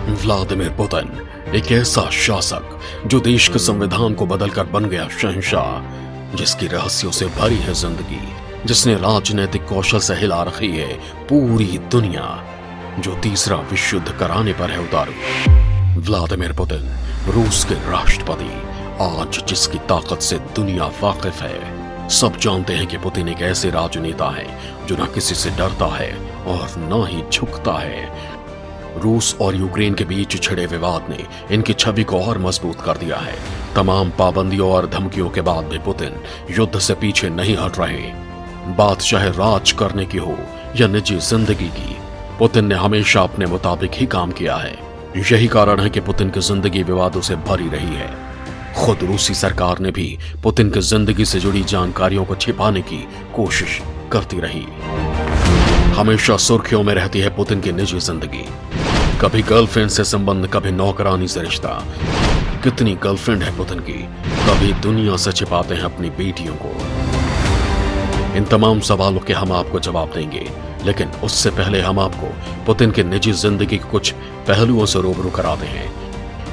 Vladimir Putin एक ऐसा शासक जो देश के संविधान को बदलकर बन गया शहंशाह, जिसकी रहस्यों से भरी है जिंदगी, जिसने राजनीतिक कौशल से हिला रखी है पूरी दुनिया, जो तीसरा विश्व युद्ध कराने पर है उतारू। व्लादिमीर पुतिन रूस के राष्ट्रपति, आज जिसकी ताकत से दुनिया वाकिफ है। सब जानते हैं कि पुतिन एक ऐसे राजनेता है जो न किसी से डरता है और न ही झुकता है। रूस और यूक्रेन के बीच छिड़े विवाद ने इनकी छवि को और मजबूत कर दिया है। तमाम पाबंदियों और धमकियों के बाद भी पुतिन युद्ध से पीछे नहीं हट रहे। बात चाहे राज करने की हो या निजी जिंदगी की, पुतिन ने हमेशा अपने मुताबिक ही काम किया है। यही कारण है कि पुतिन की जिंदगी विवादों से भरी रही है। खुद रूसी सरकार ने भी पुतिन की जिंदगी से जुड़ी जानकारियों को छिपाने की कोशिश करती रही। हमेशा सुर्खियों में रहती है पुतिन की निजी जिंदगी। कभी गर्लफ्रेंड से संबंध, कभी नौकरानी से रिश्ता। कितनी गर्लफ्रेंड है पुतिन की, कभी दुनिया से छिपाते हैं अपनी बेटियों को। इन तमाम सवालों के हम आपको जवाब देंगे, लेकिन उससे पहले हम आपको पुतिन की निजी जिंदगी के कुछ पहलुओं से रूबरू कराते हैं।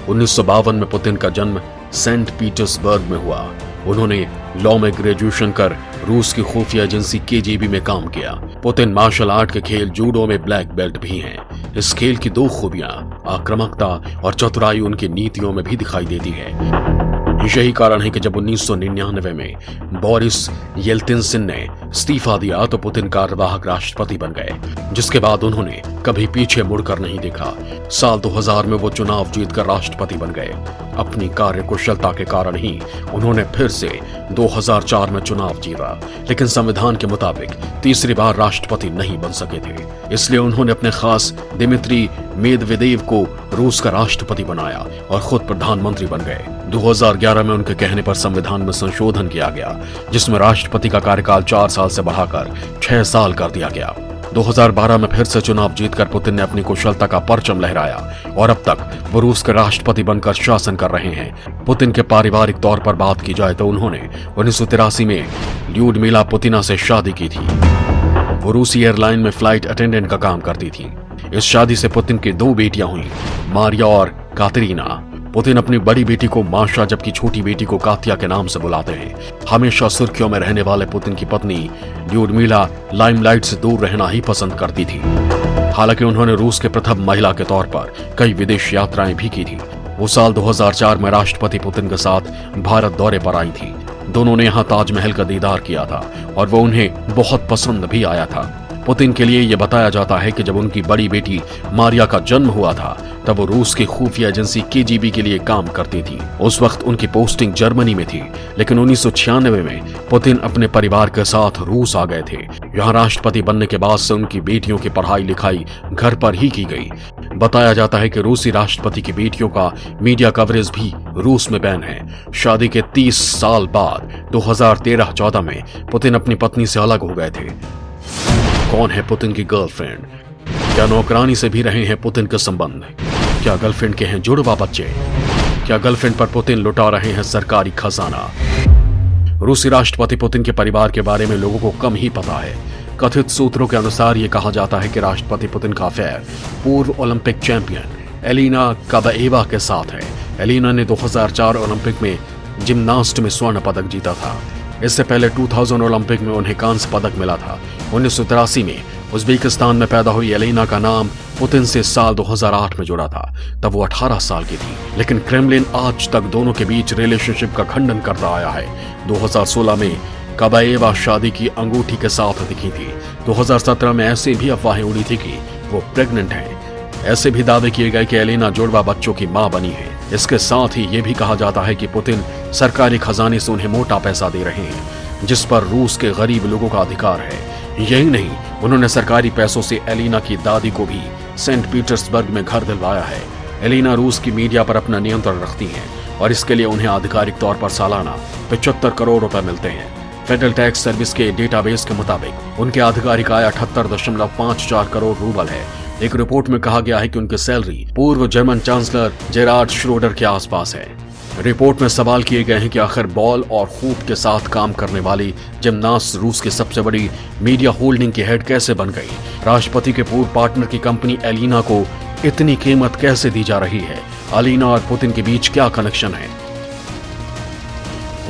1952 में पुतिन का जन्म सेंट पीटर्सबर्ग में हुआ। उन्होंने लॉ में ग्रेजुएशन कर रूस की खुफिया एजेंसी केजीबी में काम किया। पुतिन मार्शल आर्ट के खेल जूडो में ब्लैक बेल्ट भी हैं। इस खेल की दो खूबियां, आक्रामकता और चतुराई, उनकी नीतियों में भी दिखाई देती है। यही कारण है कि जब 1999 में बोरिस येल्त्सिन ने इस्तीफा दिया तो पुतिन कार्यवाहक राष्ट्रपति बन गए, जिसके बाद उन्होंने कभी पीछे मुड़कर नहीं देखा। साल 2000 में वो चुनाव जीतकर राष्ट्रपति बन गए। अपनी कार्यकुशलता के कारण ही उन्होंने फिर से 2004 में चुनाव जीता, लेकिन संविधान के मुताबिक तीसरी बार राष्ट्रपति नहीं बन सके थे। इसलिए उन्होंने अपने खास दिमित्री मेदवेदेव को रूस का राष्ट्रपति बनाया और खुद प्रधानमंत्री बन गए। 2011 में उनके कहने पर संविधान में संशोधन किया गया, जिसमें राष्ट्रपति का कार्यकाल 4 साल से बढ़ाकर 6 साल कर दिया गया। 2012 में फिर से चुनाव जीतकर पुतिन ने अपनी कुशलता का परचम लहराया और अब तक वो रूस के राष्ट्रपति बनकर शासन कर रहे हैं। पुतिन के पारिवारिक तौर पर बात की जाए तो उन्होंने 1983 में ल्यूडमिला पुतिना से शादी की थी। वो रूसी एयरलाइन में फ्लाइट अटेंडेंट का काम करती थी। इस शादी से पुतिन की 2 बेटियां हुई, मारिया और कातरीना। पुतिन अपनी बड़ी बेटी को माशा, जबकि छोटी बेटी को कातिया के नाम से बुलाते हैं। हमेशा सुर्खियों में रहने वाले पुतिन की पत्नी ल्यूडमिला लाइमलाइट से दूर रहना ही पसंद करती थी। हालांकि उन्होंने रूस के प्रथम महिला के तौर पर कई विदेश यात्राएं भी की थी। वो साल 2004 में राष्ट्रपति पुतिन के साथ भारत दौरे पर आई थी। दोनों ने यहाँ ताजमहल का दीदार किया था और वो उन्हें बहुत पसंद भी आया था। पुतिन के लिए यह बताया जाता है कि जब उनकी बड़ी बेटी मारिया का जन्म हुआ था तब वो रूस की खुफिया एजेंसी केजीबी के लिए काम करती थी। उस वक्त उनकी पोस्टिंग जर्मनी में थी, लेकिन 1996 में पुतिन अपने परिवार के साथ रूस आ गए थे। यहाँ राष्ट्रपति बनने के बाद से उनकी बेटियों की पढ़ाई लिखाई घर पर ही की गई। बताया जाता है कि रूसी राष्ट्रपति की बेटियों का मीडिया कवरेज भी रूस में बैन है। शादी के 30 साल बाद 2013-14 में पुतिन अपनी पत्नी से अलग हो गए थे। कौन है पुतिन की गर्लफ्रेंड? क्या नौकरानी से भी रहे हैं पुतिन के संबंध? क्या गर्लफ्रेंड के हैं जुड़वा बच्चे? क्या गर्लफ्रेंड पर पुतिन लुटा रहे हैं सरकारी खजाना? रूसी राष्ट्रपति पुतिन के परिवार के बारे में लोगों को कम ही पता है। कथित सूत्रों के अनुसार यह कहा जाता है कि राष्ट्रपति पुतिन का अफेयर पूर्व ओलंपिक चैंपियन एलिना काबाएवा के साथ है। एलिना ने 2004 ओलंपिक में जिम्नास्ट में स्वर्ण पदक जीता था। इससे पहले 2000 ओलंपिक में उन्हें कांस्य पदक मिला था। 1983 में उज्बेकिस्तान में पैदा हुई एलिना का नाम पुतिन से साल 2008 में जुड़ा था। तब वो 18 साल की थी, लेकिन क्रेमलिन आज तक दोनों के बीच रिलेशनशिप का खंडन करता आया है। 2016 में काबाएवा शादी की अंगूठी के साथ दिखी थी। 2017 में ऐसे भी अफवाहें उड़ी थी कि वो प्रेग्नेंट है। ऐसे भी दावे किए गए कि एलिना जुड़वा बच्चों की मां बनी है। इसके साथ ही ये भी कहा जाता है कि पुतिन सरकारी खजाने से उन्हें मोटा पैसा दे रहे हैं, जिस पर रूस के गरीब लोगों का अधिकार है। यही नहीं, उन्होंने सरकारी पैसों से एलिना की दादी को भी सेंट पीटर्सबर्ग में घर दिलवाया है। एलिना रूस की मीडिया पर अपना नियंत्रण रखती हैं और इसके लिए उन्हें आधिकारिक तौर पर सालाना 75 करोड़ रुपए मिलते हैं। फेडरल टैक्स सर्विस के डेटाबेस के मुताबिक उनके आधिकारिक आय 78.54 करोड़ रूबल है। एक रिपोर्ट में कहा गया है कि उनकी सैलरी पूर्व जर्मन चांसलर जेरार्ड श्रोडर के आसपास है। रिपोर्ट में सवाल किए गए हैं कि आखिर बॉल और हूप के साथ काम करने वाली जिम्नास्ट रूस की सबसे बड़ी मीडिया होल्डिंग की हेड कैसे बन गई। राष्ट्रपति के पूर्व पार्टनर की कंपनी एलिना को इतनी कीमत कैसे दी जा रही है? अलीना और पुतिन के बीच क्या कनेक्शन है?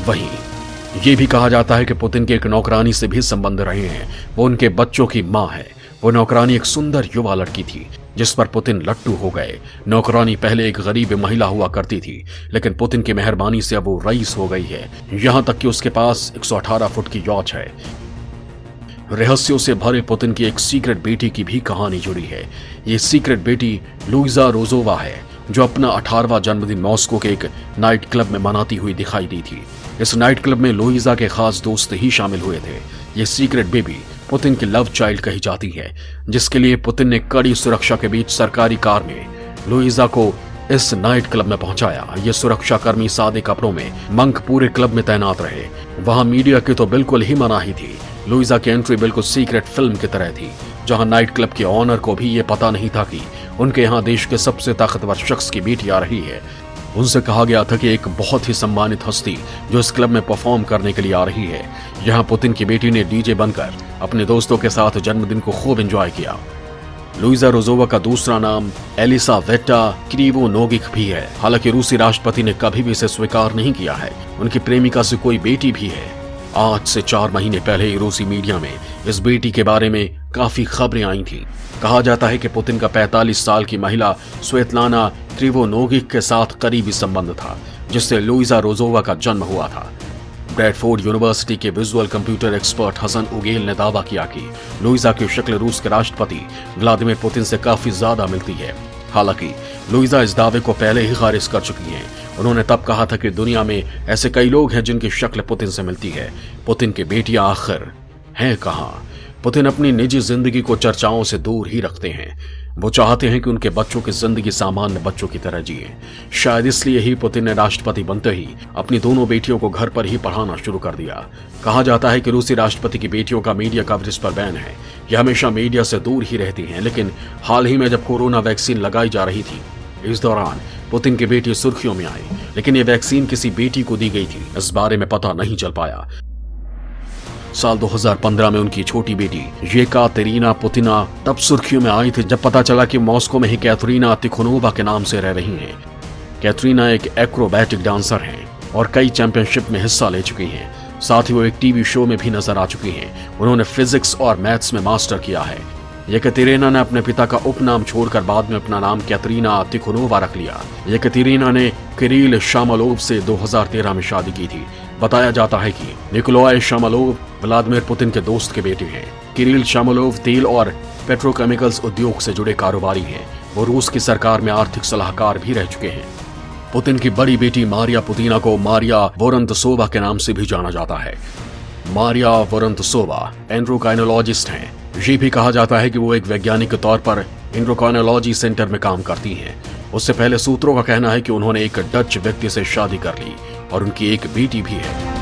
वहीं ये भी कहा जाता है कि पुतिन के एक नौकरानी से भी संबंध रहे हैं। वो उनके बच्चों की मां है। वो नौकरानी एक सुंदर युवा लड़की थी जिस पर पुतिन लट्टू हो गए। नौकरानी पहले एक गरीब महिला हुआ करती थी, लेकिन पुतिन की मेहरबानी से अब वो रईस हो गई है। यहां तक कि उसके पास 118 फुट की यॉच है। रहस्यों से भरे पुतिन की एक सीक्रेट बेटी की भी कहानी जुड़ी है। ये सीक्रेट बेटी लुइजा रोजोवा है, जो अपना 18वां जन्मदिन मॉस्को के एक नाइट क्लब में मनाती हुई दिखाई दी थी। इस नाइट क्लब में लुइजा के खास दोस्त ही शामिल हुए थे। ये सीक्रेट बेबी पुतिन की लव चाइल्ड कही जाती है, जिसके लिए पुतिन ने कड़ी सुरक्षा के बीच सरकारी कार में लुइजा को इस नाइट क्लब में पहुंचाया। ये सुरक्षाकर्मी सादे कपड़ों में मंक पूरे क्लब में तैनात रहे। वहां मीडिया की तो बिल्कुल ही मनाही थी। लुइजा की एंट्री बिल्कुल सीक्रेट फिल्म की तरह थी, जहां नाइट क्लब के ऑनर को भी ये पता नहीं था कि उनके यहाँ देश के सबसे ताकतवर शख्स की बेटी आ रही है। उनसे कहा गया था कि एक बहुत ही सम्मानित हस्ती जो इस क्लब में परफॉर्म करने के लिए आ रही है। यहाँ पुतिन की बेटी ने डीजे बनकर अपने दोस्तों के साथ जन्मदिन को खूब एंजॉय किया। लुइजा रोजोवा का दूसरा नाम एलिसावेटा क्रिवोनोगिक भी है। हालांकि रूसी राष्ट्रपति ने कभी भी इसे स्वीकार नहीं किया है। उनकी प्रेमिका से कोई बेटी भी है। आज से 4 महीने पहले ही रूसी मीडिया में इस बेटी के बारे में काफी खबरें आई थी। कहा जाता है कि पुतिन का 45 साल की महिला स्वेतलाना क्रिवोनोगिक के साथ करीबी संबंध था, जिससे लुइजा रोजोवा का जन्म हुआ था। ब्रैडफोर्ड यूनिवर्सिटी के विजुअल कंप्यूटर एक्सपर्ट हसन उगेल ने दावा किया कि लुइजा की शक्ल रूस के राष्ट्रपति व्लादिमीर पुतिन से काफी ज्यादा मिलती है। हालांकि लुइजा इस दावे को पहले ही खारिज कर चुकी हैं। उन्होंने तब कहा था कि दुनिया में ऐसे कई लोग हैं जिनकी शक्ल पुतिन से मिलती है। पुतिन की बेटियां आखिर हैं कहां? पुतिन अपनी निजी जिंदगी को चर्चाओं से दूर ही रखते हैं। वो चाहते हैं कि उनके बच्चों की जिंदगी सामान्य बच्चों की तरह जिए। शायद इसलिए ही पुतिन ने राष्ट्रपति बनते ही अपनी दोनों बेटियों को घर पर ही पढ़ाना शुरू कर दिया। कहा जाता है कि रूसी राष्ट्रपति की बेटियों का मीडिया कवरेज पर बैन है। ये हमेशा मीडिया से दूर ही रहती हैं, लेकिन हाल ही में जब कोरोना वैक्सीन लगाई जा रही थी, इस दौरान पुतिन की बेटी सुर्खियों में आई। लेकिन ये वैक्सीन किसी बेटी को दी गई थी, इस बारे में पता नहीं चल पाया। साल 2015 में उनकी छोटी बेटी येकातेरिना पुतिना तब सुर्खियों में आई थी जब पता चला कि मॉस्को में ही कैथरीना तिखोनोवा के नाम से रह रही हैं। कैथरीना एक एक्रोबैटिक डांसर हैं और कई चैंपियनशिप में हिस्सा ले चुकी हैं। साथ ही वो एक टीवी शो में भी नजर आ चुकी हैं। उन्होंने फिजिक्स और मैथ्स में मास्टर किया है। येकातेरिना ने अपने पिता का उपनाम छोड़कर बाद में अपना नाम कैथरीना तिखोनोवा रख लिया। येकातेरिना ने किरिल शामलोव से 2013 में शादी की थी। बताया जाता है कि निकोलाय शामलोव व्लादिमीर पुतिन के दोस्त के बेटे हैं। किरिल शामलोव तेल और पेट्रोकेमिकल्स उद्योग से जुड़े कारोबारी हैं। वो रूस की सरकार में आर्थिक सलाहकार भी रह चुके हैं। पुतिन की बड़ी बेटी मारिया पुतिना को मारिया वोरोंतसोवा के नाम से भी जाना जाता है। मारिया वोरोंतसोवा एंड्रोकाइनोलॉजिस्ट हैं। ये भी कहा जाता है कि वो एक वैज्ञानिक के तौर पर एंड्रोकाइनोलॉजी सेंटर में काम करती हैं। उससे पहले सूत्रों का कहना है कि उन्होंने एक डच व्यक्ति से शादी कर ली और उनकी एक बेटी भी है।